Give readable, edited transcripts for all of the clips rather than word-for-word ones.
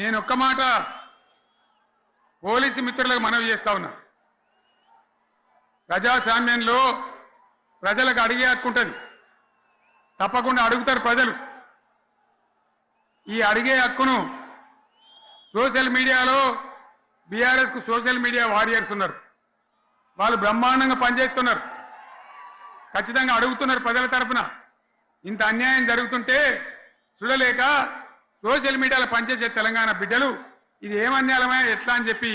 నేను ఒక్క మాట పోలీసు మిత్రులకు మనవి చేస్తా ఉన్నా. ప్రజాస్వామ్యంలో ప్రజలకు అడిగే హక్కు ఉంటుంది, తప్పకుండా అడుగుతారు ప్రజలు. ఈ అడిగే హక్కును సోషల్ మీడియాలో బీఆర్ఎస్కు సోషల్ మీడియా వారియర్స్ ఉన్నారు, వాళ్ళు బ్రహ్మాండంగా పనిచేస్తున్నారు, ఖచ్చితంగా అడుగుతున్నారు ప్రజల తరఫున. ఇంత అన్యాయం జరుగుతుంటే చూడలేక సోషల్ మీడియాలో పనిచేసే తెలంగాణ బిడ్డలు ఇది ఏమన్యాయమే ఎట్లా అని చెప్పి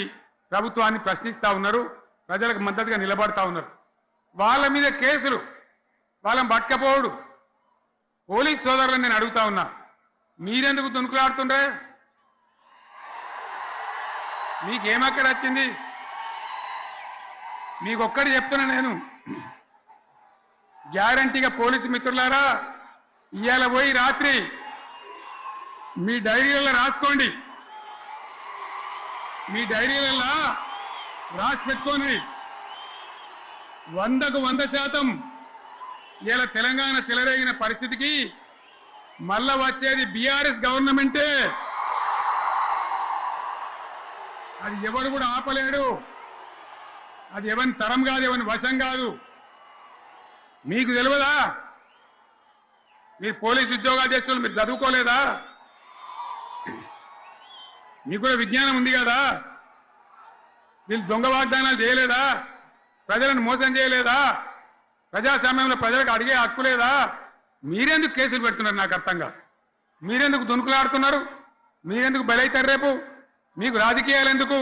ప్రభుత్వాన్ని ప్రశ్నిస్తూ ఉన్నారు, ప్రజలకు మద్దతుగా నిలబడతా ఉన్నారు. వాళ్ళ మీద కేసులు, వాళ్ళని పట్టుకపోవడు. పోలీస్ సోదరులను నేను అడుగుతా ఉన్నా, మీరెందుకు దునుకులాడుతుండ్రే? మీకేమక్కడ వచ్చింది? మీకు ఒక్కటి చెప్తున్నా నేను, గ్యారంటీగా పోలీసు మిత్రులారా, ఇవాళ పోయి రాత్రి మీ డైరీలలో రాసుకోండి, మీ డైరీలలో రాసి పెట్టుకోండి. 100కు 100% ఇలా తెలంగాణ చెలరేగిన పరిస్థితికి మళ్ళా వచ్చేది బీఆర్ఎస్ గవర్నమెంటే. అది ఎవరు కూడా ఆపలేడు, అది ఎవరి తరం కాదు, ఎవరి వశం కాదు. మీకు తెలియదా? మీరు పోలీసు ఉద్యోగాలు చేస్తున్నారు, మీరు చదువుకోలేదా? మీకు కూడా విజ్ఞానం ఉంది కదా? వీళ్ళు దొంగ వాగ్దానాలు చేయలేదా? ప్రజలను మోసం చేయలేదా? ప్రజాస్వామ్యంలో ప్రజలకు అడిగే హక్కు లేదా? మీరెందుకు కేసులు పెడుతున్నారు? నాకు అర్థం కాదు. మీరెందుకు దునుకులాడుతున్నారు? మీరెందుకు బలైతారు? రేపు మీకు రాజకీయాలు ఎందుకు?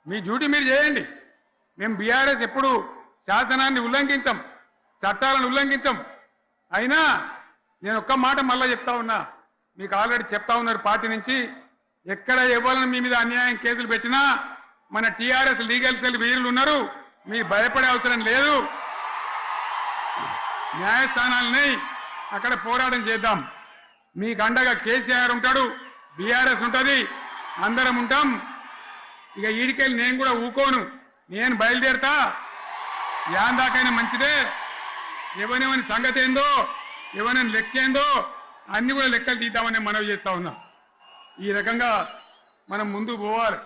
మీ డ్యూటీ మీరు చేయండి. మేము బీఆర్ఎస్ ఎప్పుడు శాసనాన్ని ఉల్లంఘించం, చట్టాలను ఉల్లంఘించం. అయినా నేను ఒక్క మాట మళ్ళీ చెప్తా ఉన్నా, మీకు ఆల్రెడీ చెప్తా ఉన్నారు పార్టీ నుంచి, ఎక్కడ ఎవరిని మీ మీద అన్యాయం కేసులు పెట్టినా మన టీఆర్ఎస్ లీగల్ సెల్ వీరులు ఉన్నారు, మీరు భయపడే అవసరం లేదు. న్యాయస్థానాలని అక్కడ పోరాటం చేద్దాం. మీకు అండగా కేసీఆర్ ఉంటాడు, బీఆర్ఎస్ ఉంటుంది, అందరం ఉంటాం. ఇక ఈడికెళ్ళి నేను కూడా ఊకోను, నేను బయలుదేరుతా. యాందాకైనా మంచిదే. ఎవరెవరి సంగతి ఏందో, ఎవరైనా లెక్కేందో అన్ని కూడా లెక్కలు తీద్దామని మనవి చేస్తా ఉన్నా. ఈ రకంగా మనం ముందుకు పోవాలి.